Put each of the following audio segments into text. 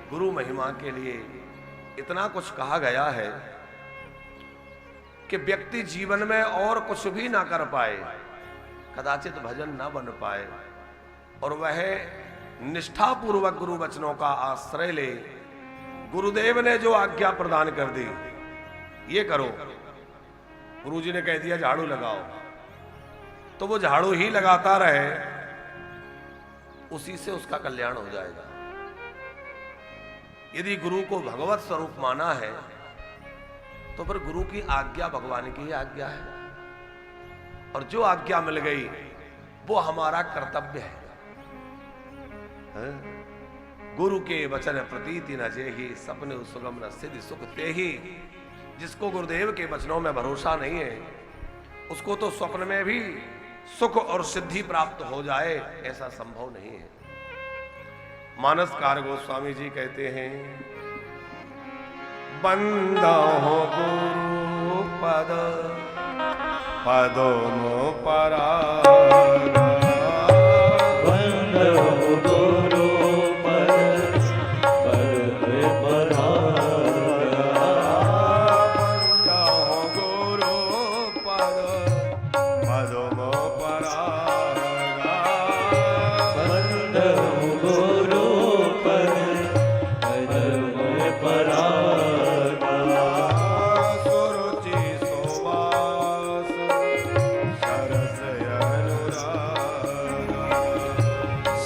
गुरु महिमा के लिए इतना कुछ कहा गया है कि व्यक्ति जीवन में और कुछ भी ना कर पाए, कदाचित भजन ना बन पाए, और वह निष्ठापूर्वक गुरु वचनों का आश्रय ले। गुरुदेव ने जो आज्ञा प्रदान कर दी, ये करो, गुरुजी ने कह दिया झाड़ू लगाओ, तो वो झाड़ू ही लगाता रहे, उसी से उसका कल्याण हो जाएगा। यदि गुरु को भगवत स्वरूप माना है तो फिर गुरु की आज्ञा भगवान की ही आज्ञा है, और जो आज्ञा मिल गई वो हमारा कर्तव्य है। गुरु के वचन प्रतीति न जेहि, सपने सुगम न सिद्धि सुख तेहि। जिसको गुरुदेव के वचनों में भरोसा नहीं है, उसको तो स्वप्न में भी सुख और सिद्धि प्राप्त हो जाए ऐसा संभव नहीं है। मानसकार गोस्वामी जी कहते हैं, बंदा हो गुरु पद पदों परागा, बंदा हो गुरु पद पद परागा, बंदा हो गुरु पद पदों परागा, बंदा हो गुरु पद पद परागा, सुरुचि सुवास सरस अनुरागा,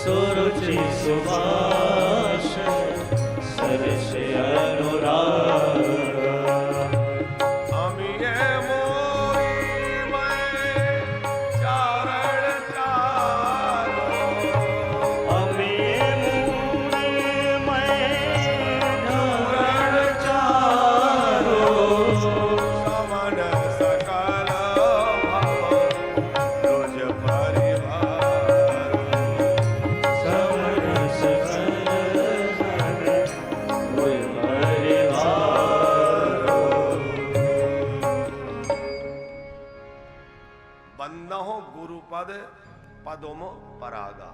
सुरुचि सुभाष सरस अनुरागा, अमिये मोरी मैं चारण चारो, अमिये मूरे मैं धरण चारो, समन सकल भव तुझ परिवार, समन सकल परिवार। बंदहो गुरुपद पदों परागा।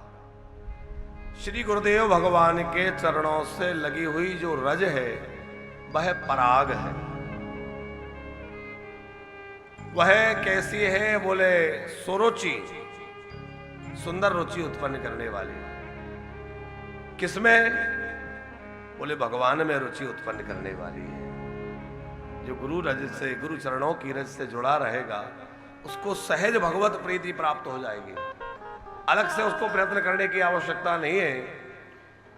श्री गुरुदेव भगवान के चरणों से लगी हुई जो रज है वह पराग है। वह कैसी है? बोले सुरुचि, सुंदर रुचि उत्पन्न करने वाली। किसमें? बोले भगवान में रुचि उत्पन्न करने वाली है। जो गुरु रज से, गुरु चरणों की रज से जुड़ा रहेगा, उसको सहज भगवत प्रीति प्राप्त हो जाएगी। अलग से उसको प्रयत्न करने की आवश्यकता नहीं है।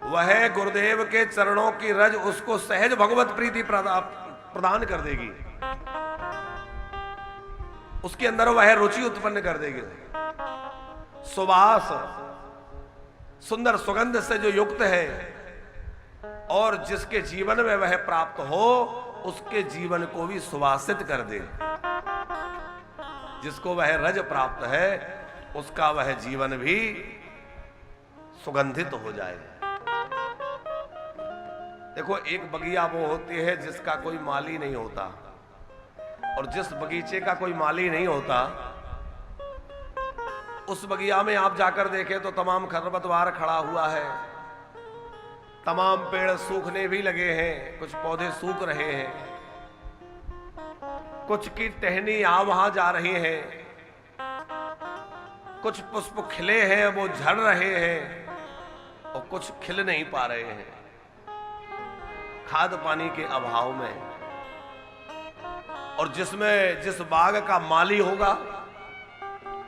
वह गुरुदेव के चरणों की रज उसको सहज भगवत प्रीति प्रदान कर देगी। उसके अंदर वह रुचि उत्पन्न कर देगी। सुवास, सुंदर सुगंध से जो युक्त है, और जिसके जीवन में वह प्राप्त हो, उसके जीवन को भी सुवासित कर दे। जिसको वह रज प्राप्त है, उसका वह जीवन भी सुगंधित हो जाए। देखो, एक बगिया वो होती है जिसका कोई माली नहीं होता, और जिस बगीचे का कोई माली नहीं होता, उस बगिया में आप जाकर देखें तो तमाम खरपतवार खड़ा हुआ है, तमाम पेड़ सूखने भी लगे हैं, कुछ पौधे सूख रहे हैं, कुछ की टहनी यहां वहां जा रही है, कुछ पुष्प खिले हैं वो झड़ रहे हैं, और कुछ खिल नहीं पा रहे हैं खाद पानी के अभाव में। और जिसमें जिस बाग का माली होगा,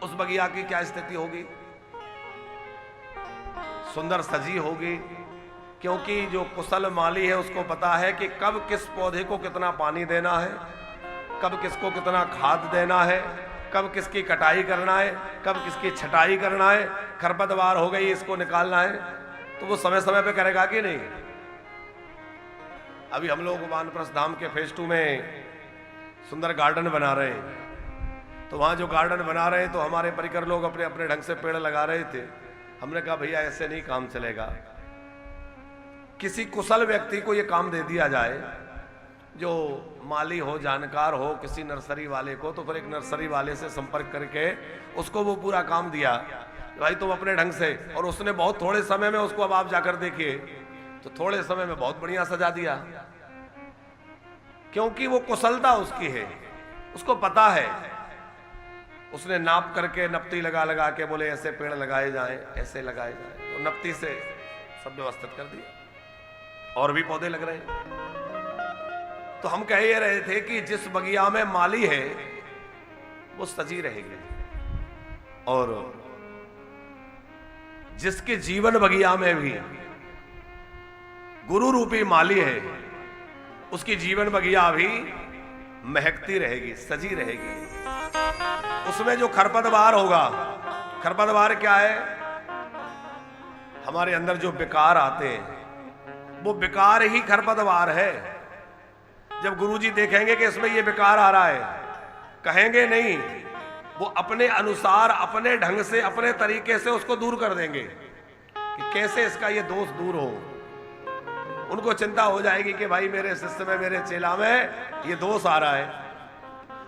उस बगिया की क्या स्थिति होगी? सुंदर सजी होगी, क्योंकि जो कुशल माली है उसको पता है कि कब किस पौधे को कितना पानी देना है, कब किसको कितना खाद देना है, कब किसकी कटाई करना है, कब किसकी छटाई करना है। खरपतवार हो गई, इसको निकालना है, तो वो समय समय पे करेगा कि नहीं? अभी हम लोग वानप्रस्थ धाम के फेज 2 में सुंदर गार्डन बना रहे हैं, तो वहां जो गार्डन बना रहे हैं तो हमारे परिकर लोग अपने अपने ढंग से पेड़ लगा रहे थे। हमने कहा भैया ऐसे नहीं काम चलेगा, किसी कुशल व्यक्ति को यह काम दे दिया जाए, जो माली हो, जानकार हो, किसी नर्सरी वाले को, तो फिर एक नर्सरी वाले से संपर्क करके उसको वो पूरा काम दिया, भाई तुम अपने ढंग से, और उसने बहुत थोड़े समय में उसको, अब आप जाकर देखिए तो थोड़े समय में बहुत बढ़िया सजा दिया, क्योंकि वो कुशलता उसकी है, उसको पता है। उसने नाप करके नपती लगा लगा के बोले ऐसे पेड़ लगाए जाएं, ऐसे लगाए जाएं, तो नपती से सब व्यवस्थित कर दिया। और भी पौधे लग रहे हैं। तो हम कह ये रहे थे कि जिस बगिया में माली है वो सजी रहेगी, और जिसके जीवन बगिया में भी गुरु रूपी माली है, उसकी जीवन बगिया भी महकती रहेगी, सजी रहेगी। उसमें जो खरपतवार होगा, खरपतवार क्या है? हमारे अंदर जो विकार आते हैं वो विकार ही खरपतवार है। जब गुरुजी देखेंगे कि इसमें ये विकार आ रहा है, कहेंगे नहीं, वो अपने अनुसार, अपने ढंग से, अपने तरीके से उसको दूर कर देंगे कि कैसे इसका ये दोष दूर हो। उनको चिंता हो जाएगी कि भाई मेरे शिष्य में, मेरे चेला में ये दोष आ रहा है।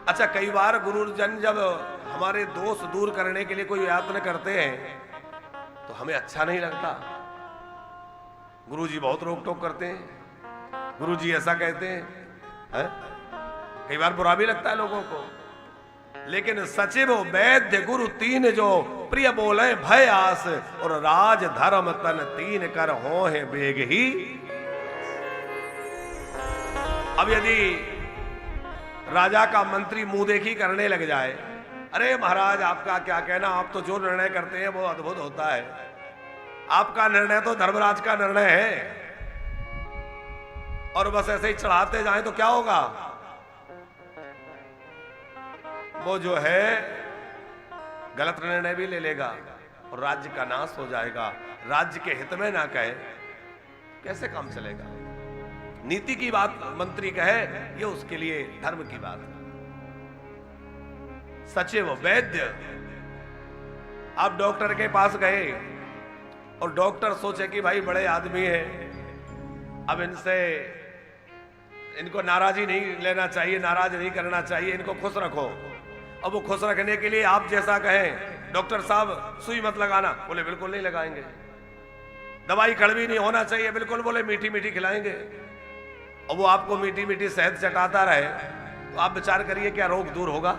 अच्छा, कई बार गुरुजन जब हमारे दोष दूर करने के लिए कोई यत्न करते हैं तो हमें अच्छा नहीं लगता। गुरुजी बहुत रोक टोक करते हैं, गुरुजी ऐसा कहते हैं, कई बार बुरा भी लगता है लोगों को। लेकिन सचिव वैद्य गुरु तीन जो प्रिय बोले भय आस, और राज धर्म तन तीन कर हो है बेग ही। अब यदि राजा का मंत्री मुंह देखी करने लग जाए, अरे महाराज आपका क्या कहना, आप तो जो निर्णय करते हैं वो अद्भुत होता है, आपका निर्णय तो धर्मराज का निर्णय है, और बस ऐसे ही चढ़ाते जाएं तो क्या होगा? वो जो है गलत निर्णय भी ले लेगा और राज्य का नाश हो जाएगा। राज्य के हित में ना कहे, कैसे काम चलेगा? नीति की बात मंत्री कहे, ये उसके लिए धर्म की बात है। सचिव वैद्य, आप डॉक्टर के पास गए और डॉक्टर सोचे कि भाई बड़े आदमी हैं, अब इनको नाराजी नहीं लेना चाहिए, नाराज नहीं करना चाहिए, इनको खुश रखो। अब वो खुश रखने के लिए आप जैसा कहें, डॉक्टर साहब सुई मत लगाना, बोले बिल्कुल नहीं लगाएंगे। दवाई कड़वी नहीं होना चाहिए, बिल्कुल, बोले मीठी मीठी खिलाएंगे। और वो आपको मीठी मीठी शहद चटाता रहे तो आप विचार करिए क्या रोग दूर होगा?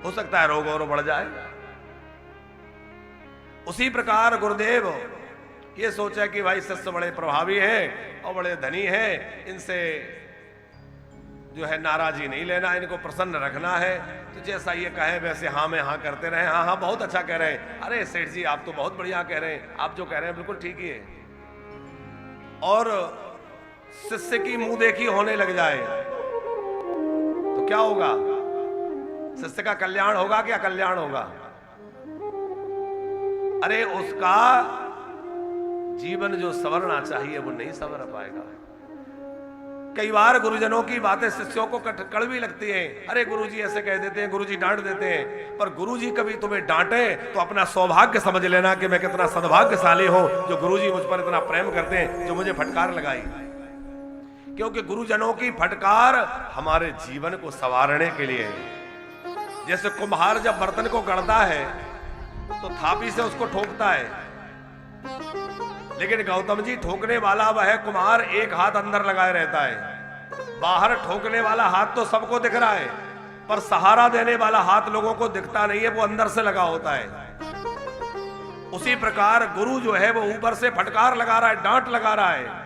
हो सकता है रोग और बढ़ जाए। उसी प्रकार गुरुदेव ये सोचा कि भाई शिष्य बड़े प्रभावी हैं और बड़े धनी हैं, इनसे जो है नाराजी नहीं लेना, इनको प्रसन्न रखना है। तो जैसा ये कहे वैसे हाँ में हाँ करते रहे। हाँ हाँ बहुत अच्छा कह रहे हैं, अरे सेठ जी आप तो बहुत बढ़िया कह रहे हैं, आप जो कह रहे हैं बिल्कुल ठीक ही है। और शिष्य की मुंह देखी होने लग जाए तो क्या होगा? शिष्य का कल्याण होगा क्या कल्याण होगा? अरे उसका जीवन जो संवरना चाहिए वो नहीं संवर पाएगा। कई बार गुरुजनों की बातें शिष्यों को कड़वी लगती हैं, अरे गुरुजी ऐसे कह देते हैं, गुरुजी डांट देते हैं। पर गुरुजी कभी तुम्हें डांटे तो अपना सौभाग्य समझ लेना कि मैं कितना सद्भाग्यशाली हूं जो गुरुजी मुझ पर इतना प्रेम करते हैं, जो मुझे फटकार लगाई। क्योंकि गुरुजनों की फटकार हमारे जीवन को संवारने के लिए है। जैसे कुम्हार जब बर्तन को गढ़ता है तो थापी से उसको ठोकता है, लेकिन गौतम जी ठोकने वाला वह कुम्हार एक हाथ अंदर लगाए रहता है। बाहर ठोकने वाला हाथ तो सबको दिख रहा है, पर सहारा देने वाला हाथ लोगों को दिखता नहीं है, वो अंदर से लगा होता है। उसी प्रकार गुरु जो है वो ऊपर से फटकार लगा रहा है, डांट लगा रहा है,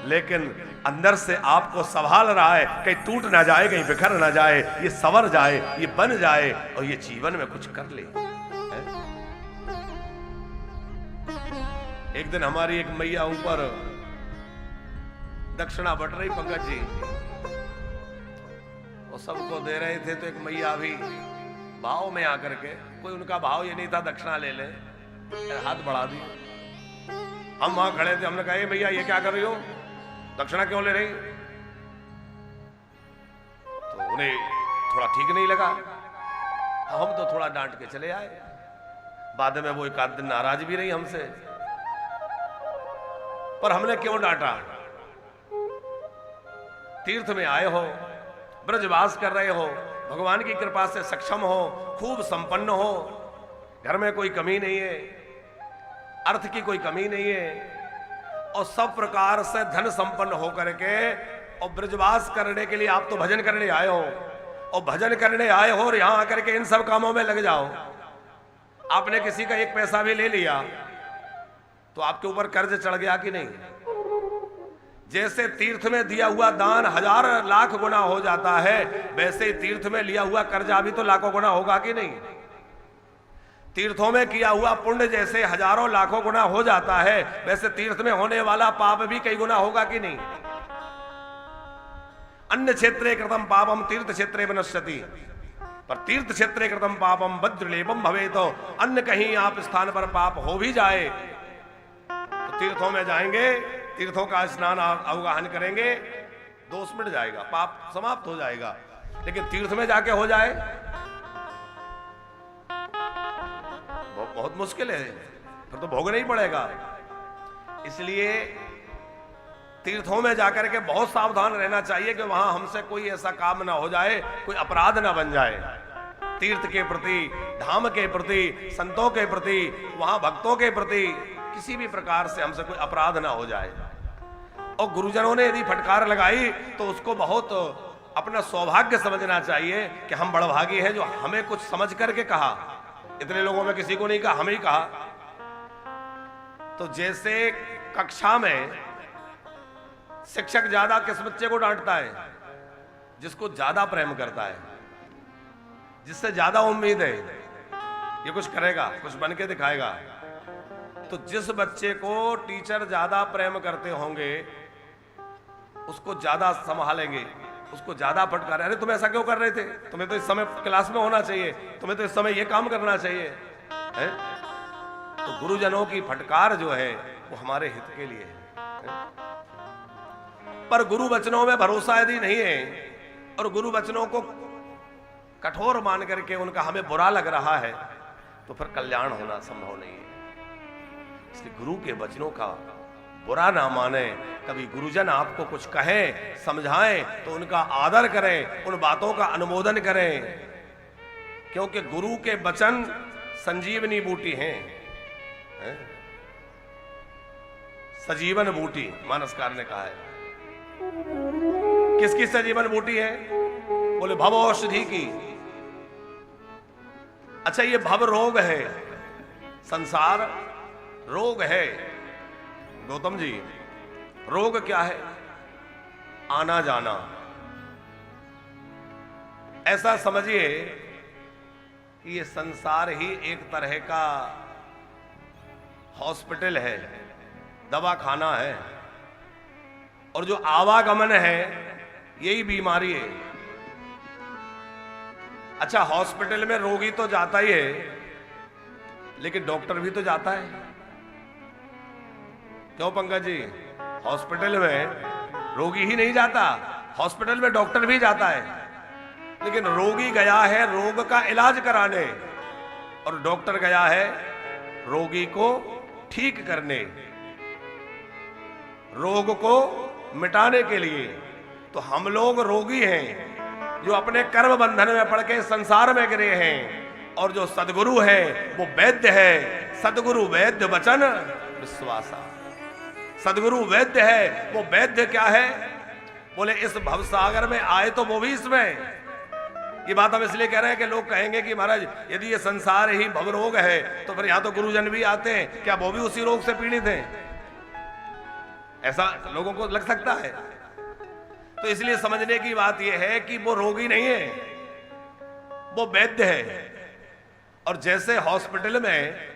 लेकिन अंदर से आपको संभाल रहा है, कहीं टूट ना जाए, कहीं बिखर ना जाए, ये संवर जाए, ये बन जाए और ये जीवन में कुछ कर ले। एक दिन हमारी एक मैया ऊपर दक्षिणा बट रही, पंकज जी, वो सबको दे रहे थे, तो एक मैया भी भाव में आकर के, कोई उनका भाव ये नहीं था दक्षिणा ले ले, हाथ बढ़ा दी। हम वहां खड़े थे, हमने कहा भैया ये क्या कर रही हो, दक्षिणा क्यों ले रही? तो उन्हें थोड़ा ठीक नहीं लगा, हम तो थोड़ा डांट के चले आए। बाद में वो एक आध दिन नाराज भी रही हमसे, पर हमने क्यों डांटा? तीर्थ में आए हो, ब्रजवास कर रहे हो, भगवान की कृपा से सक्षम हो, खूब संपन्न हो, घर में कोई कमी नहीं है, अर्थ की कोई कमी नहीं है, और सब प्रकार से धन संपन्न होकर के और ब्रजवास करने के लिए आप तो भजन करने आए हो, और भजन करने आए हो और यहां आकर के इन सब कामों में लग जाओ। आपने किसी का एक पैसा भी ले लिया तो आपके ऊपर कर्ज चढ़ गया कि नहीं? जैसे तीर्थ में दिया हुआ दान 1000 लाख गुना हो जाता है, वैसे ही तीर्थ में लिया हुआ कर्जा भी तो लाखों गुना होगा कि नहीं? तीर्थों में किया हुआ पुण्य जैसे हजारों लाखों गुना हो जाता है, वैसे तीर्थ में होने वाला पाप भी कई गुना होगा कि नहीं? अन्य क्षेत्रे कृतम पापम तीर्थ क्षेत्रे विनश्यति, पर तीर्थ क्षेत्रे कृतम पापम वज्रलेपम भवेत। अन्य कहीं आप स्थान पर पाप हो भी जाए तो तीर्थों में जाएंगे, तीर्थों का स्नान अवगाहन करेंगे, दोष मिट जाएगा, पाप समाप्त हो जाएगा। लेकिन तीर्थ में जाके हो जाए बहुत मुश्किल है, फिर तो भोगना ही पड़ेगा। इसलिए तीर्थों में जाकर के बहुत सावधान रहना चाहिए कि वहां हमसे कोई ऐसा काम ना हो जाए, कोई अपराध ना बन जाए। तीर्थ के प्रति, धाम के प्रति, संतों के प्रति, वहां भक्तों के प्रति किसी भी प्रकार से हमसे कोई अपराध ना हो जाए। और गुरुजनों ने यदि फटकार लगाई तो उसको बहुत अपना सौभाग्य समझना चाहिए कि हम बड़भागी हैं जो हमें कुछ समझ करके कहा। इतने लोगों में किसी को नहीं कहा, हमें ही कहा। तो जैसे कक्षा में शिक्षक ज्यादा किस बच्चे को डांटता है? जिसको ज्यादा प्रेम करता है, जिससे ज्यादा उम्मीद है ये कुछ करेगा, कुछ बन के दिखाएगा। तो जिस बच्चे को टीचर ज्यादा प्रेम करते होंगे उसको ज्यादा संभालेंगे, उसको ज्यादा फटकारे, अरे तुम ऐसा क्यों कर रहे थे, तुम्हें तो इस समय क्लास में होना चाहिए, तुम्हें तो इस समय ये काम करना चाहिए है? तो गुरुजनों की फटकार जो है वो हमारे हित के लिए है। पर गुरु वचनों में भरोसा यदि नहीं है और गुरु वचनों को कठोर मान करके उनका हमें बुरा लग रहा है तो फिर कल्याण होना संभव नहीं है। इसलिए गुरु के वचनों का बुरा ना माने। कभी गुरुजन आपको कुछ कहें, समझाएं तो उनका आदर करें, उन बातों का अनुमोदन करें, क्योंकि गुरु के वचन संजीवनी बूटी हैं, सजीवन बूटी मानसकार ने कहा है। किसकी सजीवन बूटी है? बोले भव औषधि की। अच्छा, ये भव रोग है, संसार रोग है। गौतम जी, रोग क्या है? आना जाना। ऐसा समझिए कि ये संसार ही एक तरह का हॉस्पिटल है, दवा खाना है, और जो आवागमन है यही बीमारी है। अच्छा, हॉस्पिटल में रोगी तो जाता ही है, लेकिन डॉक्टर भी तो जाता है। क्यों पंकज जी? हॉस्पिटल में रोगी ही नहीं जाता, हॉस्पिटल में डॉक्टर भी जाता है। लेकिन रोगी गया है रोग का इलाज कराने और डॉक्टर गया है रोगी को ठीक करने, रोग को मिटाने के लिए। तो हम लोग रोगी हैं जो अपने कर्म बंधन में पड़ के संसार में गिरे हैं, और जो सदगुरु है वो वैद्य है। सदगुरु वैद्य वचन विश्वासा। सदगुरु वैद्य है। वो वैद्य क्या है? बोले इस भवसागर में आए तो वो भी इसमें। ये बात हम इसलिए कह रहे हैं कि लोग कहेंगे कि महाराज यदि ये संसार ही भवरोग है तो फिर यहां तो गुरुजन भी आते हैं, क्या वो भी उसी रोग से पीड़ित हैं? ऐसा लोगों को लग सकता है। तो इसलिए समझने की बात यह है कि वो रोगी नहीं है, वो वैद्य है। और जैसे हॉस्पिटल में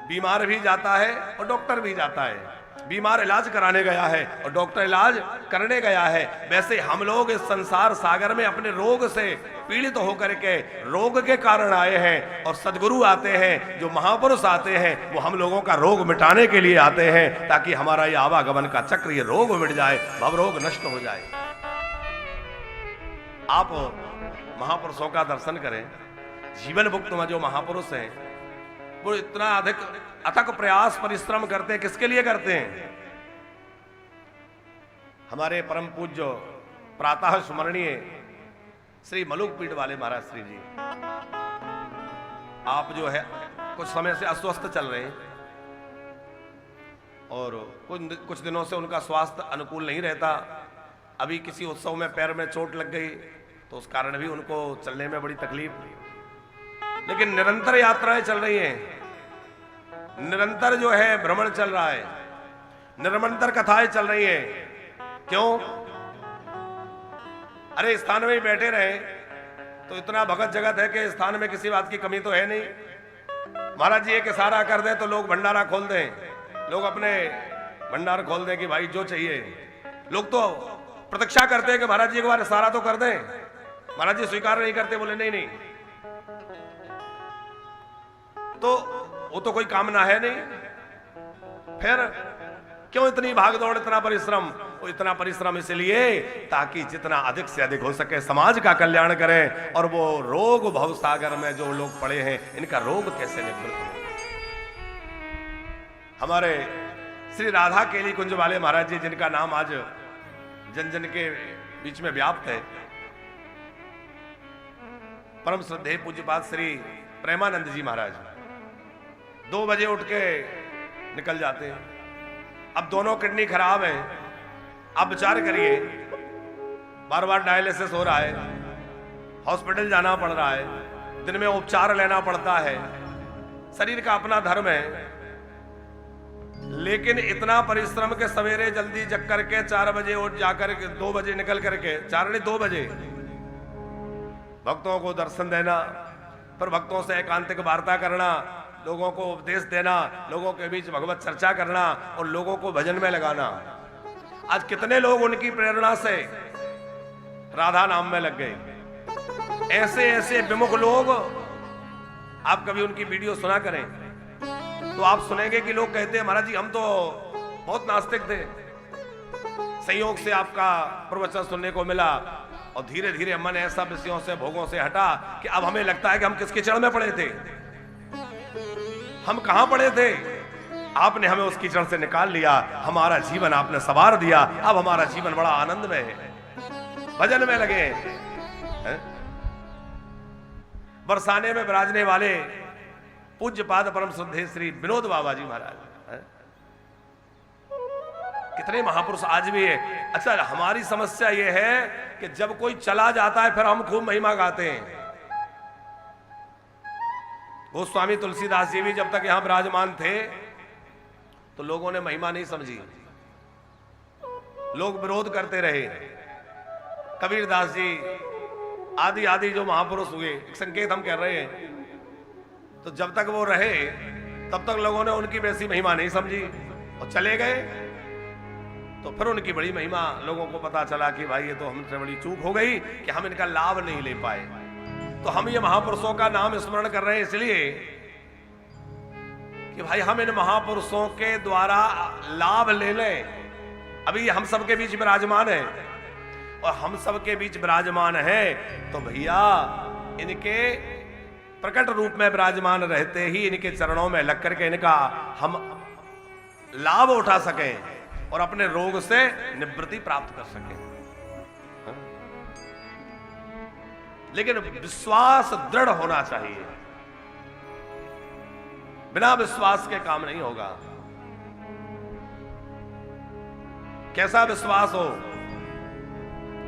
बीमार भी जाता है और डॉक्टर भी जाता है, बीमार इलाज कराने गया है और डॉक्टर इलाज करने गया है, वैसे हम लोग इस संसार सागर में अपने रोग से पीड़ित होकर के रोग के कारण आए हैं। और सदगुरु आते हैं, जो महापुरुष आते हैं, वो हम लोगों का रोग मिटाने के लिए आते हैं, ताकि हमारा ये आवागमन का चक्र, ये रोग मिट जाए, भव रोग नष्ट हो जाए। आप महापुरुषों का दर्शन करें। जीवन मुक्त में जो महापुरुष हैं वो इतना अधिक अथक प्रयास परिश्रम करते हैं। किसके लिए करते हैं? हमारे परम पूज्य प्रातः स्मरणीय श्री मलुक पीठ वाले महाराज श्री जी, आप जो है कुछ समय से अस्वस्थ चल रहे हैं और कुछ दिनों से उनका स्वास्थ्य अनुकूल नहीं रहता। अभी किसी उत्सव में पैर में चोट लग गई तो उस कारण भी उनको चलने में बड़ी तकलीफ, लेकिन निरंतर यात्राएं चल रही हैं, निरंतर जो है भ्रमण चल रहा है, निरंतर कथाएं चल रही हैं। क्यों? अरे स्थान में ही बैठे रहे तो इतना भगत जगत है कि स्थान में किसी बात की कमी तो है नहीं। महाराज जी एक इशारा कर दे तो लोग भंडारा खोल दें, लोग अपने भंडार खोल दें कि भाई जो चाहिए। लोग तो प्रतीक्षा करते हैं कि महाराज जी एक बार इशारा तो कर दें। महाराज जी स्वीकार नहीं करते, बोले नहीं नहीं, तो वो तो कोई कामना है नहीं। फिर क्यों इतनी भागदौड़, इतना परिश्रम? वो इतना परिश्रम इसलिए ताकि जितना अधिक से अधिक हो सके समाज का कल्याण करें और वो रोग भवसागर में जो लोग पड़े हैं इनका रोग कैसे निवृत्त हो। हमारे श्री राधा केली कुंज वाले महाराज जी, जिनका नाम आज जन जन के बीच में व्याप्त है, परम श्रद्धेय पूज्यपाद श्री प्रेमानंद जी महाराज 2 बजे उठ के निकल जाते हैं। अब दोनों किडनी खराब है, आप विचार करिए, बार बार डायलिसिस हो रहा है, हॉस्पिटल जाना पड़ रहा है, दिन में उपचार लेना पड़ता है, शरीर का अपना धर्म है, लेकिन इतना परिश्रम के सवेरे जल्दी जग करके 4 बजे उठ जाकर के 2 बजे निकल करके 4 नहीं 2 बजे भक्तों को दर्शन देना, फिर भक्तों से एकांतिक वार्ता करना, लोगों को उपदेश देना, लोगों के बीच भगवत चर्चा करना और लोगों को भजन में लगाना। आज कितने लोग उनकी प्रेरणा से राधा नाम में लग गए। ऐसे ऐसे विमुख लोग, आप कभी उनकी वीडियो सुना करें तो आप सुनेंगे कि लोग कहते हैं महाराज जी हम तो बहुत नास्तिक थे, संयोग से आपका प्रवचन सुनने को मिला और धीरे धीरे मन ऐसा विषयों से भोगों से हटा कि अब हमें लगता है कि हम किस कीचड़ में पड़े थे। हम कहां पड़े थे? आपने हमें उस कीचड़ से निकाल लिया, हमारा जीवन आपने संवार दिया, अब हमारा जीवन बड़ा आनंद में है, भजन में लगे हैं। बरसाने में विराजने वाले पूज्यपाद परम श्रद्धेय श्री विनोद बाबा जी महाराज, कितने महापुरुष आज भी है। अच्छा, हमारी समस्या यह है कि जब कोई चला जाता है फिर हम खूब महिमा गाते हैं। गोस्वामी तुलसीदास जी भी जब तक यहां विराजमान थे तो लोगों ने महिमा नहीं समझी, लोग विरोध करते रहे। कबीरदास जी आदि आदि जो महापुरुष हुए, एक संकेत हम कर रहे हैं, तो जब तक वो रहे तब तक लोगों ने उनकी वैसी महिमा नहीं समझी और चले गए तो फिर उनकी बड़ी महिमा लोगों को पता चला कि भाई ये तो हमसे बड़ी चूक हो गई कि हम इनका लाभ नहीं ले पाए। तो हम ये महापुरुषों का नाम स्मरण कर रहे हैं इसलिए कि भाई हम इन महापुरुषों के द्वारा लाभ ले लें। अभी हम सबके बीच विराजमान है और हम सबके बीच विराजमान है तो भैया इनके प्रकट रूप में विराजमान रहते ही इनके चरणों में लग करके इनका हम लाभ उठा सकें और अपने रोग से निवृत्ति प्राप्त कर सकें। लेकिन विश्वास दृढ़ होना चाहिए, बिना विश्वास के काम नहीं होगा। कैसा विश्वास हो?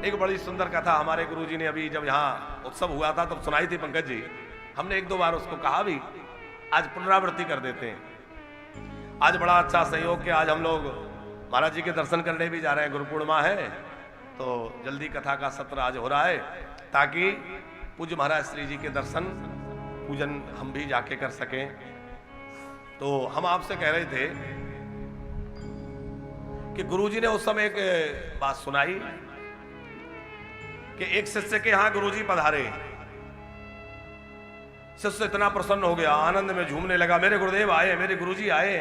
एक बड़ी सुंदर कथा हमारे गुरुजी ने अभी जब यहां उत्सव हुआ था तब सुनाई थी पंकज जी। हमने 1-2 बार उसको कहा भी, आज पुनरावृत्ति कर देते हैं। आज बड़ा अच्छा संयोग कि आज हम लोग महाराज जी के दर्शन करने भी जा रहे हैं, गुरु पूर्णिमा है तो जल्दी कथा का सत्र आज हो रहा है ताकि पूज्य महाराज श्री जी के दर्शन पूजन हम भी जाके कर सकें। तो हम आपसे कह रहे थे कि गुरुजी ने उस समय एक बात सुनाई कि एक शिष्य के यहां गुरुजी पधारे, शिष्य इतना प्रसन्न हो गया, आनंद में झूमने लगा, मेरे गुरुदेव आए, मेरे गुरुजी आए।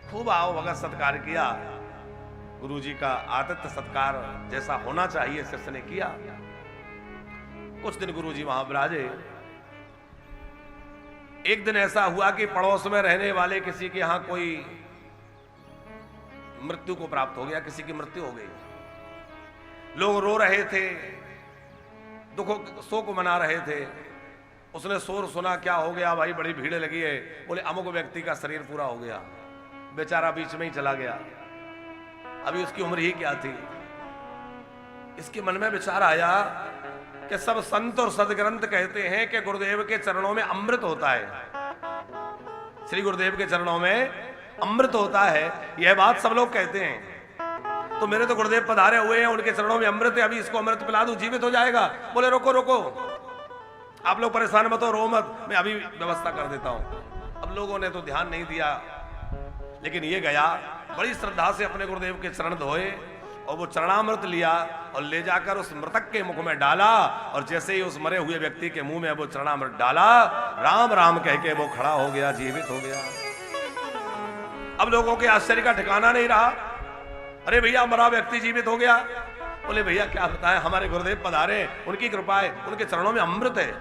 खूब आओ भगत सत्कार किया, गुरुजी का आतिथ्य सत्कार जैसा होना चाहिए शिष्य ने किया। कुछ दिन गुरुजी वहां विराजे। एक दिन ऐसा हुआ कि पड़ोस में रहने वाले किसी के यहां कोई मृत्यु को प्राप्त हो गया, किसी की मृत्यु हो गई। लोग रो रहे थे, दुख शोक मना रहे थे उसने शोर सुना, क्या हो गया भाई, बड़ी भीड़ लगी है। बोले अमुक व्यक्ति का शरीर पूरा हो गया, बेचारा बीच में ही चला गया, अभी उसकी उम्र ही क्या थी। इसके मन में विचार आया कि सब संत और सदग्रंथ कहते हैं कि गुरुदेव के चरणों में अमृत होता है, श्री गुरुदेव के चरणों में अमृत होता है, यह बात सब लोग कहते हैं। तो मेरे तो गुरुदेव पधारे हुए हैं, उनके चरणों में अमृत है, अभी इसको अमृत पिला दूं, जीवित हो जाएगा। बोले रोको रोको, आप लोग परेशान मत हो, रो मत, मैं अभी व्यवस्था कर देता हूं। अब लोगों ने तो ध्यान नहीं दिया, लेकिन ये गया बड़ी श्रद्धा से अपने गुरुदेव के चरण धोए और वो चरणामृत लिया और ले जाकर उस मृतक के मुख में डाला, और जैसे ही उस मरे हुए व्यक्ति के मुंह में वो चरणामृत डाला, राम राम कह के वो खड़ा हो गया, जीवित हो गया। अब लोगों के आश्चर्य का ठिकाना नहीं रहा, अरे भैया मरा व्यक्ति जीवित हो गया। बोले भैया क्या बताएं, हमारे गुरुदेव पधारे, उनकी कृपा है, उनके चरणों में अमृत है।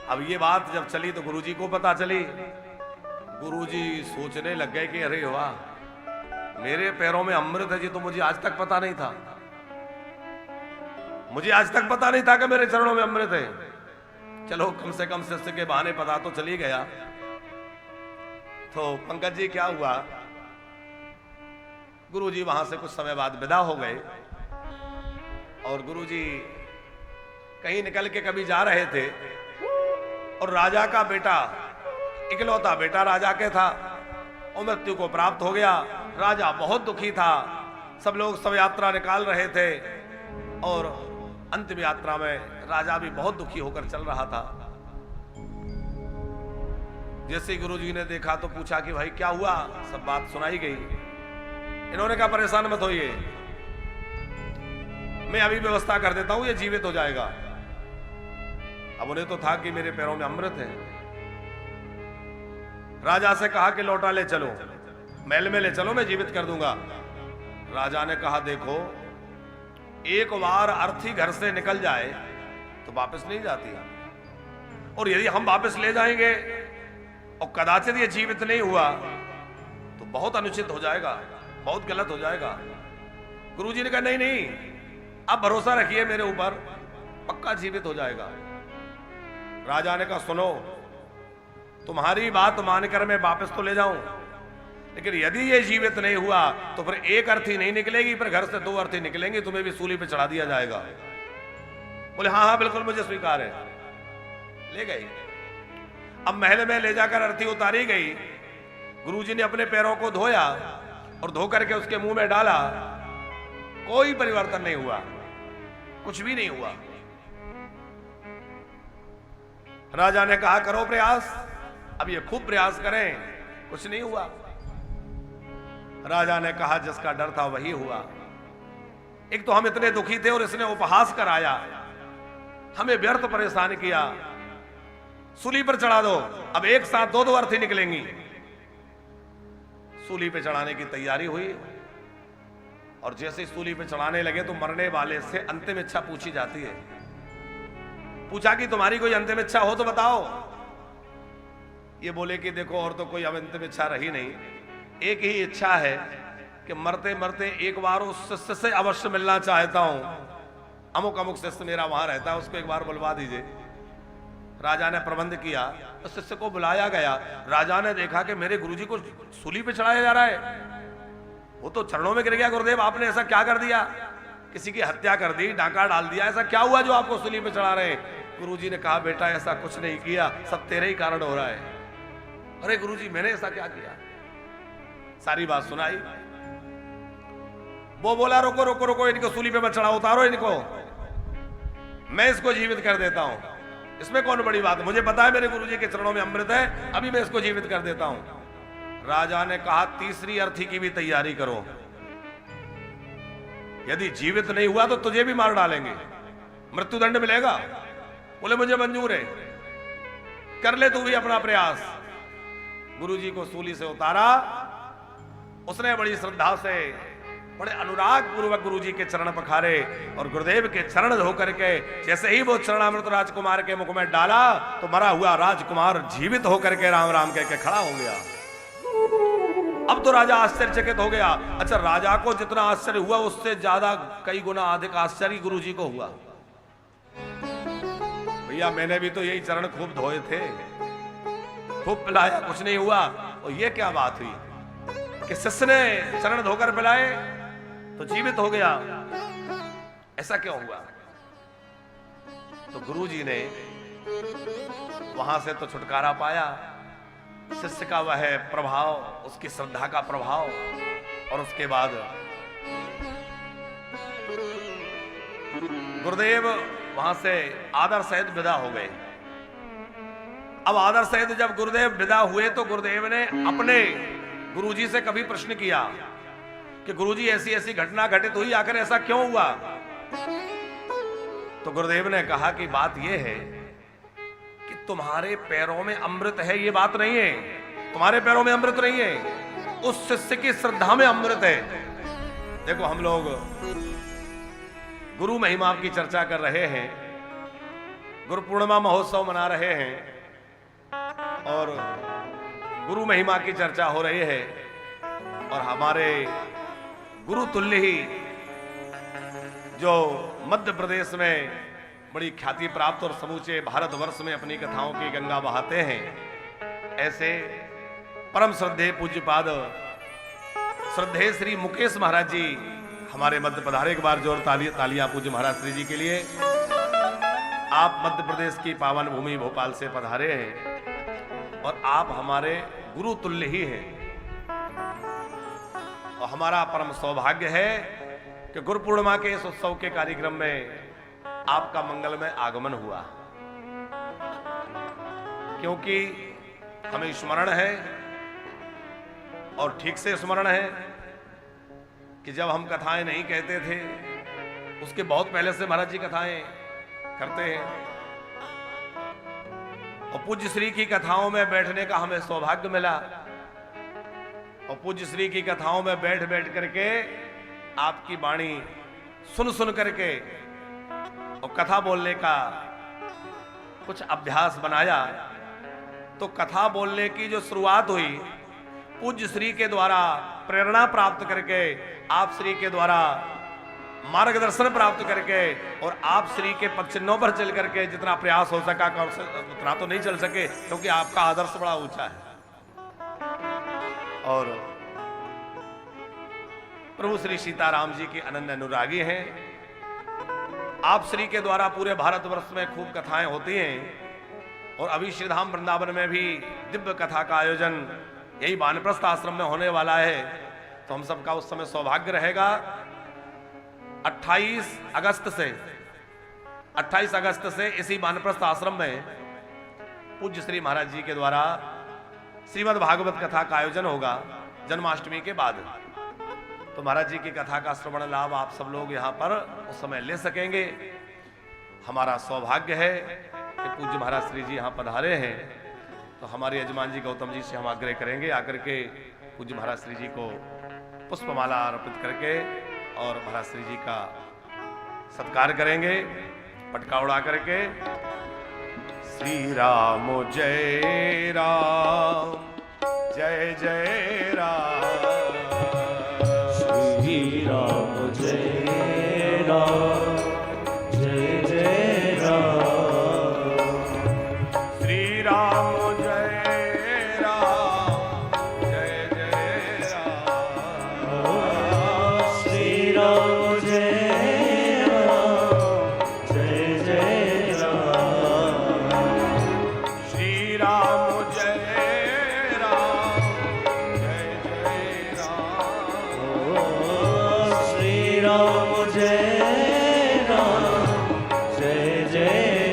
अब ये बात जब चली तो गुरुजी को पता चली। गुरुजी सोचने लग गए कि अरे वाह, मेरे पैरों में अमृत है जी, तो मुझे आज तक पता नहीं था, मुझे आज तक पता नहीं था कि मेरे चरणों में अमृत है। चलो कम से कम शिष्य के बहाने पता तो चली गया। तो पंकज जी क्या हुआ, गुरुजी वहां से कुछ समय बाद विदा हो गए, और गुरुजी कहीं निकल के कभी जा रहे थे, और राजा का बेटा, इकलौता बेटा राजा के था, और मृत्यु को प्राप्त हो गया। राजा बहुत दुखी था, सब लोग सब यात्रा निकाल रहे थे, और अंतिम यात्रा में राजा भी बहुत दुखी होकर चल रहा था। जैसे ही गुरुजी ने देखा तो पूछा कि भाई क्या हुआ, सब बात सुनाई गई। इन्होंने कहा परेशान मत होइए, मैं अभी व्यवस्था कर देता हूं, ये जीवित हो जाएगा। अब उन्हें तो था कि मेरे पैरों में अमृत है। राजा से कहा कि लौटा ले चलो, महल में ले चलो, मैं जीवित कर दूंगा। राजा ने कहा देखो, एक बार अर्थी घर से निकल जाए तो वापस नहीं जाती, और यदि हम वापस ले जाएंगे और कदाचित ये जीवित नहीं हुआ तो बहुत अनुचित हो जाएगा, बहुत गलत हो जाएगा। गुरुजी ने कहा नहीं नहीं, आप भरोसा रखिए मेरे ऊपर, पक्का जीवित हो जाएगा। राजा ने कहा सुनो, तुम्हारी बात मानकर मैं वापस तो ले जाऊं, लेकिन यदि ये जीवित नहीं हुआ तो फिर एक अर्थी नहीं निकलेगी, फिर घर से 2 अर्थी निकलेंगी, तुम्हें भी सूली पे चढ़ा दिया जाएगा। बोले हाँ हाँ बिल्कुल मुझे स्वीकार है। ले गई। अब महल में ले जाकर अर्थी उतारी गई। गुरुजी ने अपने पैरों को धोया और धो करके उसके मुंह में डाला, कोई परिवर्तन नहीं हुआ, कुछ भी नहीं हुआ। राजा ने कहा करो प्रयास, अब ये खूब प्रयास करें, कुछ नहीं हुआ। राजा ने कहा जिसका डर था वही हुआ। एक तो हम इतने दुखी थे और इसने उपहास कराया, हमें व्यर्थ परेशान किया, सूली पर चढ़ा दो, अब एक साथ 2 अर्थी निकलेंगी। सूली पे चढ़ाने की तैयारी हुई, और जैसे ही सूली पे चढ़ाने लगे तो मरने वाले से अंतिम इच्छा पूछी जाती है। पूछा कि तुम्हारी कोई अंतिम इच्छा हो तो बताओ। ये बोले कि देखो और तो कोई अब अंतिम इच्छा रही नहीं, एक ही इच्छा है कि मरते मरते एक बार उस शिष्य से अवश्य मिलना चाहता हूं, अमुक अमुक शिष्य मेरा वहां रहता है, उसको एक बार बुलवा दीजिए। राजा ने प्रबंध किया, उस शिष्य को बुलाया गया। राजा ने देखा कि मेरे गुरुजी को सूली पे चढ़ाया जा रहा है, वो तो चरणों में गिर गया। गुरुदेव आपने ऐसा क्या कर दिया, किसी की हत्या कर दी, डाका डाल दिया, ऐसा क्या हुआ जो आपको सूली पे चढ़ा रहे हैं? गुरुजी ने कहा बेटा ऐसा कुछ नहीं किया, सब तेरे ही कारण हो रहा है। अरे गुरुजी मैंने ऐसा क्या किया? सारी बात सुनाई। वो बोला रोको रोको रोको, इनको सूली पे मत चढ़ाओ, उतारो इनको, मैं इसको जीवित कर देता हूं, इसमें कौन बड़ी बात है, मुझे पता है मेरे गुरुजी के चरणों में अमृत है, अभी मैं इसको जीवित कर देता हूं। राजा ने कहा तीसरी अर्थी की भी तैयारी करो, यदि जीवित नहीं हुआ तो तुझे भी मार डालेंगे, मृत्युदंड मिलेगा। बोले मुझे मंजूर है, कर ले तू भी अपना प्रयास। गुरुजी को सूली से उतारा, उसने बड़ी श्रद्धा से बड़े अनुराग पूर्वक गुरुजी के चरण पखारे, और गुरुदेव के चरण धो करके जैसे ही वो चरणामृत राजकुमार के मुख में डाला तो मरा हुआ राजकुमार जीवित होकर के राम राम कह के खड़ा हो गया। अब तो राजा आश्चर्यचकित हो गया। अच्छा, राजा को जितना आश्चर्य हुआ उससे ज्यादा कई गुना अधिक आश्चर्य गुरुजी को हुआ। भैया मैंने भी तो यही चरण खूब धोए थे, खूब पिलाया, कुछ नहीं हुआ। और ये क्या बात हुई कि शिष्य ने चरण धोकर पिलाए तो जीवित हो गया, ऐसा क्यों हुआ? तो गुरुजी ने वहां से तो छुटकारा पाया, शिष्य का वह प्रभाव, उसकी श्रद्धा का प्रभाव, और उसके बाद गुरुदेव वहां से आदर सहित विदा हो गए। अब आदर सहित जब गुरुदेव विदा हुए तो गुरुदेव ने अपने गुरुजी से कभी प्रश्न किया कि गुरुजी ऐसी ऐसी घटना घटित हुई, आखिर ऐसा क्यों हुआ? तो गुरुदेव ने कहा कि बात यह है कि तुम्हारे पैरों में अमृत है, ये बात नहीं है, तुम्हारे पैरों में अमृत नहीं है, उस शिष्य की श्रद्धा में अमृत है। देखो हम लोग गुरु महिमा की चर्चा कर रहे हैं, गुरु पूर्णिमा महोत्सव मना रहे हैं और गुरु महिमा की चर्चा हो रही है। और हमारे गुरु तुल्य ही जो मध्य प्रदेश में बड़ी ख्याति प्राप्त और समूचे भारतवर्ष में अपनी कथाओं की गंगा बहाते हैं, ऐसे परम श्रद्धेय पूज्यपाद श्रद्धेय श्री मुकेश महाराज जी हमारे मध्य पधारे। एक बार जोर तालियां पूज्य महाराज श्री जी के लिए। आप मध्य प्रदेश की पावन भूमि भोपाल से पधारे हैं और आप हमारे गुरु तुल्य ही हैं, और हमारा परम सौभाग्य है कि गुरु पूर्णिमा के इस उत्सव के कार्यक्रम में आपका मंगलमय आगमन हुआ, क्योंकि हमें स्मरण है और ठीक से स्मरण है कि जब हम कथाएं नहीं कहते थे, उसके बहुत पहले से महाराज जी कथाएं करते हैं, और पूज्य श्री की कथाओं में बैठने का हमें सौभाग्य मिला, और पूज्य श्री की कथाओं में बैठ बैठ करके आपकी वाणी सुन सुन करके और कथा बोलने का कुछ अभ्यास बनाया। तो कथा बोलने की जो शुरुआत हुई पूज्य श्री के द्वारा प्रेरणा प्राप्त करके, आप श्री के द्वारा मार्गदर्शन प्राप्त करके, और आप श्री के पद चिन्हों पर चल करके जितना प्रयास हो सका उतना तो नहीं चल सके, क्योंकि आपका आदर्श बड़ा ऊंचा है। और प्रभु श्री सीताराम जी के अनन्य अनुरागी हैं। आप श्री के द्वारा पूरे भारतवर्ष में खूब कथाएं होती हैं, और अभी श्रीधाम वृंदावन में भी दिव्य कथा का आयोजन यही वानप्रस्थ आश्रम में होने वाला है। तो हम सबका उस समय सौभाग्य रहेगा 28 अगस्त से इसी वानप्रस्थ आश्रम में पूज्य श्री महाराज जी के द्वारा श्रीमद् भागवत कथा का आयोजन होगा जन्माष्टमी के बाद। तो महाराज जी की कथा का श्रवण लाभ आप सब लोग यहाँ पर उस समय ले सकेंगे। हमारा सौभाग्य है कि पूज्य महाराज श्री जी यहाँ पधारे हैं। तो हमारे यजमान जी गौतम जी से हम आग्रह करेंगे आकर के पूज्य महाराज श्री जी को पुष्पमाला अर्पित करके और महाराज श्री जी का सत्कार करेंगे पटका उड़ा करके। श्री राम जय राम जय जय राम, श्री राम जय राम जय जय राम, श्री राम जय राम जय जय राम, श्री राम जय राम जय जय राम, श्री राम जय राम जय जय राम, श्री राम जय राम जय जय राम,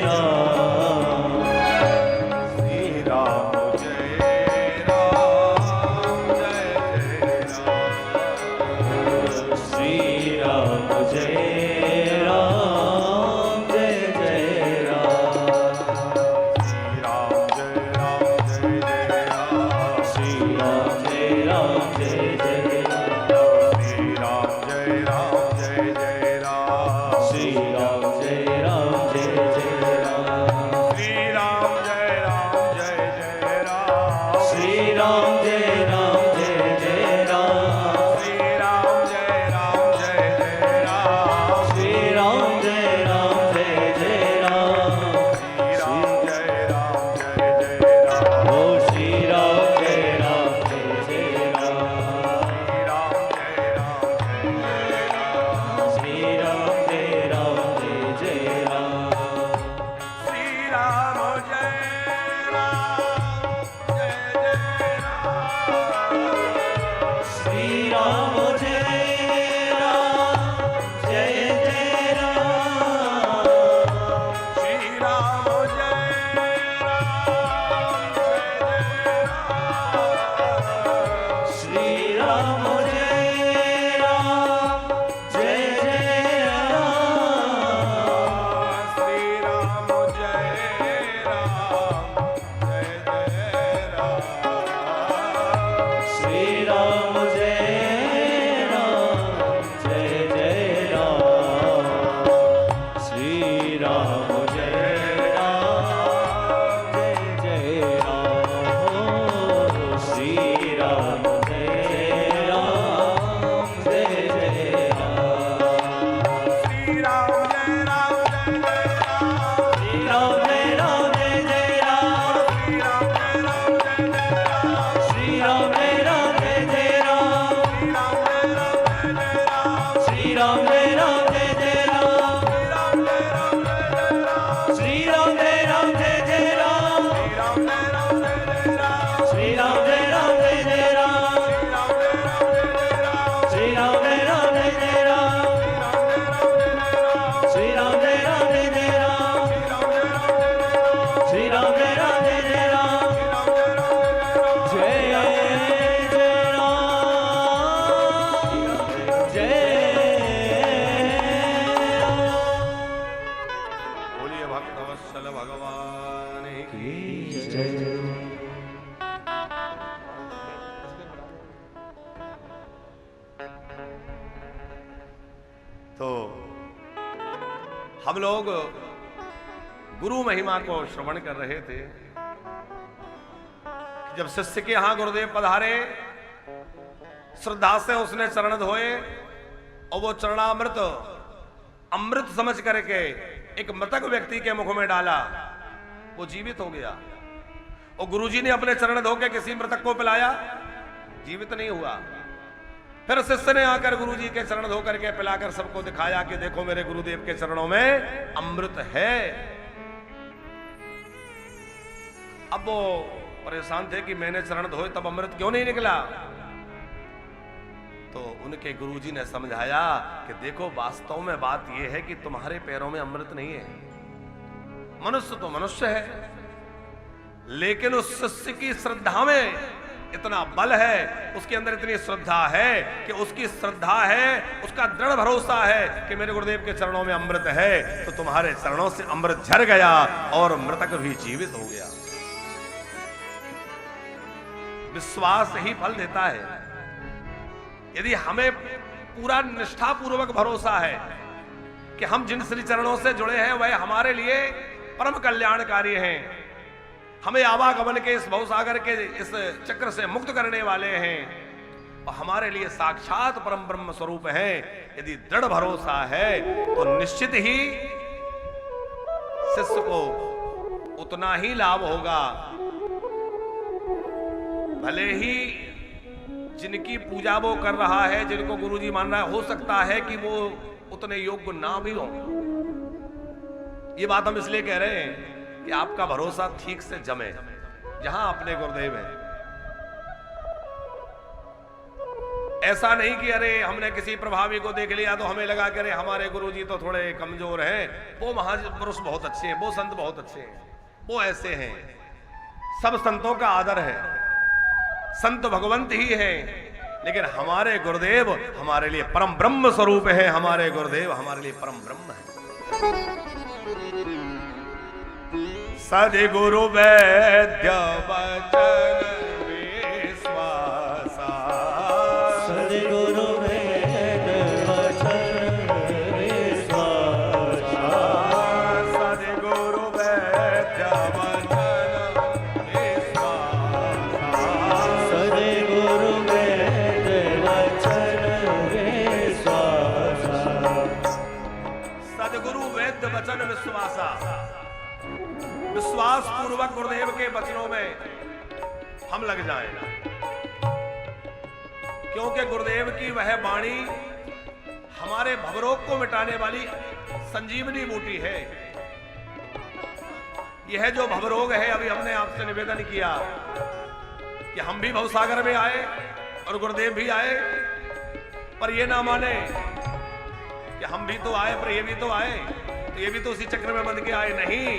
श्री राम जय राम जय जय राम, श्री राम जय राम जय जय राम, श्री राम जय राम जय जय राम, श्री राम जय राम जय जय राम, श्री राम जय राम जय जय राम, श्री राम जय राम जय जय राम, श्री राम जय राम जय जय राम, श्री राम जय राम जय जय राम, श्री राम जय राम जय जय राम, श्री राम जय राम जय जय राम, श्री हम लोग गुरु महिमा को श्रवण कर रहे थे। जब शिष्य के यहां गुरुदेव पधारे, श्रद्धा से उसने चरण धोए और वो चरणामृत अमृत समझ करके एक मृतक व्यक्ति के मुख में डाला, वो जीवित हो गया। और गुरुजी ने अपने चरण धो के किसी मृतक को पिलाया, जीवित नहीं हुआ। फिर शिष्य ने आकर गुरुजी के चरण धो करके पिलाकर सबको दिखाया कि देखो मेरे गुरुदेव के चरणों में अमृत है। अब वो परेशान थे कि मैंने चरण धोए तब अमृत क्यों नहीं निकला। तो उनके गुरुजी ने समझाया कि देखो वास्तव में बात यह है कि तुम्हारे पैरों में अमृत नहीं है। मनुष्य तो मनुष्य है, लेकिन उस शिष्य की श्रद्धा में इतना बल है, उसके अंदर इतनी श्रद्धा है कि उसकी श्रद्धा है, उसका दृढ़ भरोसा है कि मेरे गुरुदेव के चरणों में अमृत है। तो तुम्हारे चरणों से अमृत झर गया और मृतक भी जीवित हो गया। विश्वास ही फल देता है। यदि हमें पूरा निष्ठा पूर्वक भरोसा है कि हम जिन श्री चरणों से जुड़े हैं वह हमारे लिए परम कल्याणकारी हैं, हमें आवागमन के इस भवसागर के इस चक्र से मुक्त करने वाले हैं और हमारे लिए साक्षात परम ब्रह्म स्वरूप हैं, यदि दृढ़ भरोसा है तो निश्चित ही शिष्य को उतना ही लाभ होगा। भले ही जिनकी पूजा वो कर रहा है, जिनको गुरुजी मान रहा है, हो सकता है कि वो उतने योग्य ना भी हो। ये बात हम इसलिए कह रहे हैं कि आपका भरोसा ठीक से जमे जहां अपने गुरुदेव हैं। ऐसा नहीं कि अरे हमने किसी प्रभावी को देख लिया तो हमें लगा कि अरे हमारे गुरुजी तो थोड़े कमजोर हैं, वो महापुरुष बहुत अच्छे हैं, वो संत बहुत अच्छे हैं, वो ऐसे हैं। सब संतों का आदर है, संत भगवंत ही हैं, लेकिन हमारे गुरुदेव हमारे लिए परम ब्रह्म स्वरूप है। हमारे गुरुदेव हमारे लिए परम ब्रह्म है। सद्गुरु वैद्य वचन विश्वासा, सद्गुरु वैद्य वचन विश्वासा, सद्गुरु वैद्य वचन विश्वासा, सद्गुरु वैद्य वचन विश्वासा, सद्गुरु वैद्य वचन विश्वासा। विश्वास पूर्वक गुरुदेव के वचनों में हम लग जाएं, क्योंकि गुरुदेव की वह वाणी हमारे भवरोग को मिटाने वाली संजीवनी बूटी है। यह जो भवरोग है, अभी हमने आपसे निवेदन किया कि हम भी भवसागर में आए और गुरुदेव भी आए, पर यह ना माने कि हम भी तो आए पर ये भी तो आए, तो ये भी तो उसी चक्र में बंध के आए। नहीं,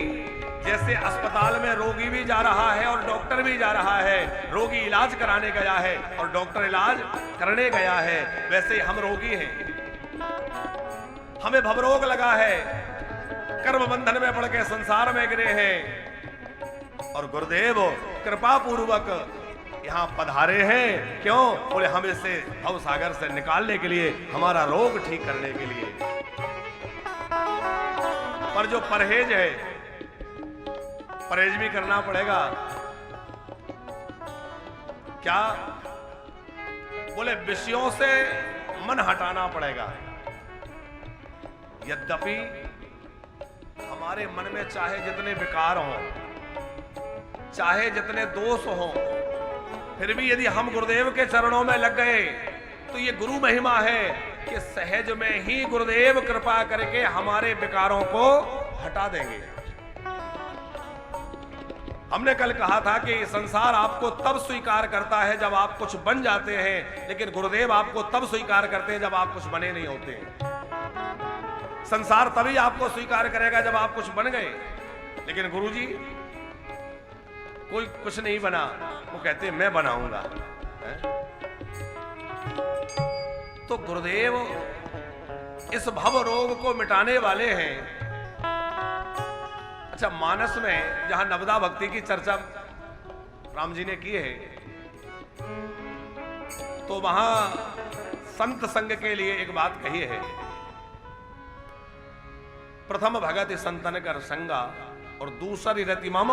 जैसे अस्पताल में रोगी भी जा रहा है और डॉक्टर भी जा रहा है, रोगी इलाज कराने गया है और डॉक्टर इलाज करने गया है, वैसे हम रोगी हैं। हमें भवरोग लगा है, कर्म बंधन में पड़ के संसार में गिरे हैं और गुरुदेव कृपा पूर्वक यहां पधारे हैं। क्यों? बोले हम इसे भवसागर से निकालने के लिए, हमारा रोग ठीक करने के लिए। पर जो परहेज है, परहेज भी करना पड़ेगा। क्या? बोले विषयों से मन हटाना पड़ेगा। यद्यपि हमारे मन में चाहे जितने विकार हों, चाहे जितने दोष हों, फिर भी यदि हम गुरुदेव के चरणों में लग गए तो ये गुरु महिमा है कि सहज में ही गुरुदेव कृपा करके हमारे विकारों को हटा देंगे। हमने कल कहा था कि संसार आपको तब स्वीकार करता है जब आप कुछ बन जाते हैं, लेकिन गुरुदेव आपको तब स्वीकार करते हैं जब आप कुछ बने नहीं होते। संसार तभी आपको स्वीकार करेगा जब आप कुछ बन गए, लेकिन गुरुजी कोई कुछ नहीं बना, वो कहते हैं मैं बनाऊंगा। तो गुरुदेव इस भव रोग को मिटाने वाले हैं। अच्छा, मानस में जहां नवदा भक्ति की चर्चा राम जी ने की है, तो वहां संत संग के लिए एक बात कही है प्रथम भगत संतन कर संगा और दूसरी रति मम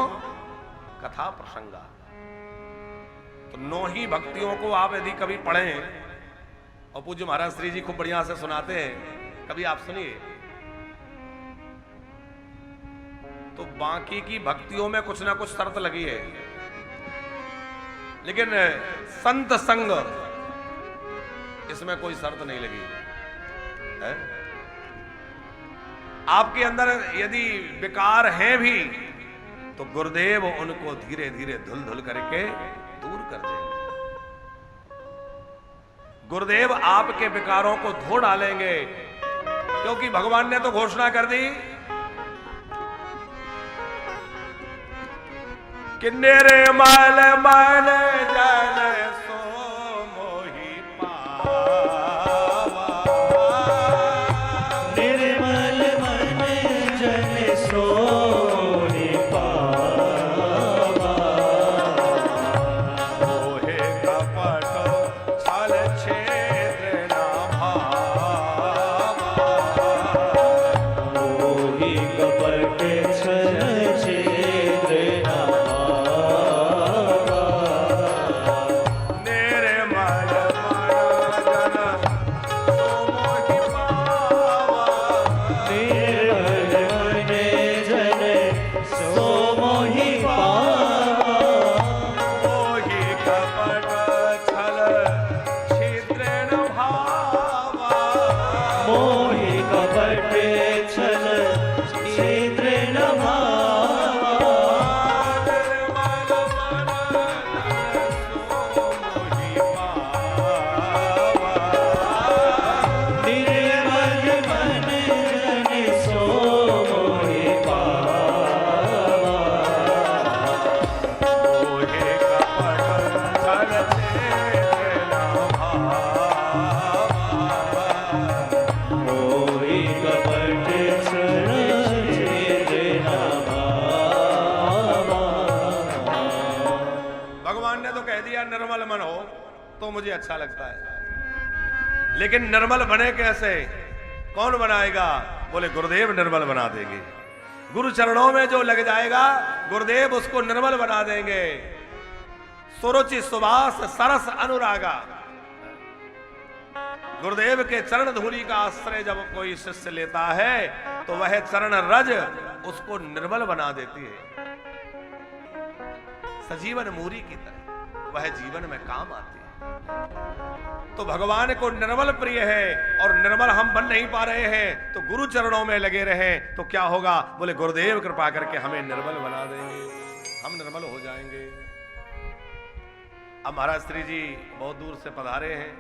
कथा प्रसंगा। तो 9 ही भक्तियों को आप यदि कभी पढ़ें, और पूज्य महाराज श्री जी खूब बढ़िया से सुनाते हैं, कभी आप सुनिए, तो बाकी की भक्तियों में कुछ ना कुछ शर्त लगी है, लेकिन संत संग इसमें कोई शर्त नहीं लगी है। आपके अंदर यदि विकार हैं भी तो गुरुदेव उनको धीरे धीरे धुल धुल करके दूर कर देंगे। गुरुदेव आपके विकारों को धो डालेंगे, क्योंकि भगवान ने तो घोषणा कर दी कि निरे मल मन जन सो मोहि पावा, निर्मल मन जन सो मोहि पावा, मोहे कपट छल छेद्र न भावा, मोहि कपट छल छेद्र न भावा, निर्मल मन जन सो मोहि पावा, निर्मल मन जन सो मोहि पावा, मोहि कपट छल छिद्र न भावा, मोहि कपट छल छिद्र न भावा, निर्मल मन जन सो मोहि पावा, निर्मल मन मोहे कपट छल छिद्र न भावा। मोहि कपट छल छिद्र न भावा। भगवान ने तो कह दिया निर्मल मन हो तो मुझे अच्छा लगता है, लेकिन निर्मल बने कैसे, कौन बनाएगा? बोले गुरुदेव निर्मल बना देंगे। गुरु चरणों में जो लग जाएगा गुरुदेव उसको निर्मल बना देंगे। सुरुचि सुवास सरस अनुरागा, गुरुदेव के चरण धूलि का आश्रय जब कोई शिष्य लेता है तो वह चरण रज उसको निर्मल बना देती है। सजीवन मूरी की तरह वह जीवन में काम आती है। तो भगवान को निर्मल प्रिय है और निर्मल हम बन नहीं पा रहे हैं, तो गुरु चरणों में लगे रहे तो क्या होगा? बोले गुरुदेव कृपा करके हमें निर्मल बना देंगे, हम निर्मल हो जाएंगे। अब महाराज श्री जी बहुत दूर से पधारे हैं,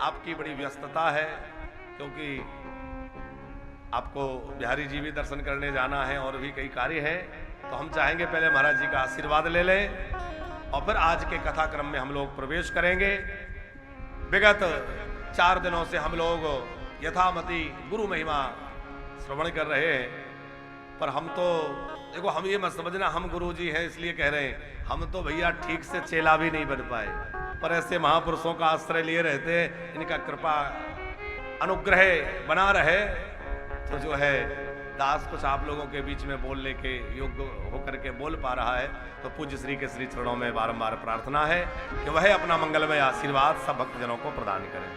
आपकी बड़ी व्यस्तता है, क्योंकि आपको बिहारी जी भी दर्शन करने जाना है और भी कई कार्य हैं, तो हम चाहेंगे पहले महाराज जी का आशीर्वाद ले लें और फिर आज के कथा क्रम में हम लोग प्रवेश करेंगे। विगत 4 दिनों से हम लोग यथामति गुरु महिमा श्रवण कर रहे हैं, पर हम तो देखो, हम ये मत समझना हम गुरु जी हैं इसलिए कह रहे हैं, हम तो भैया ठीक से चेला भी नहीं बन पाए, पर ऐसे महापुरुषों का आश्रय लिए रहते हैं, इनका कृपा अनुग्रह बना रहे तो जो है दास कुछ आप लोगों के बीच में बोलने के योग्य होकर के बोल पा रहा है। तो पूज्य श्री के श्री चरणों में बारंबार प्रार्थना है कि वह अपना मंगलमय आशीर्वाद सब भक्तजनों को प्रदान करें।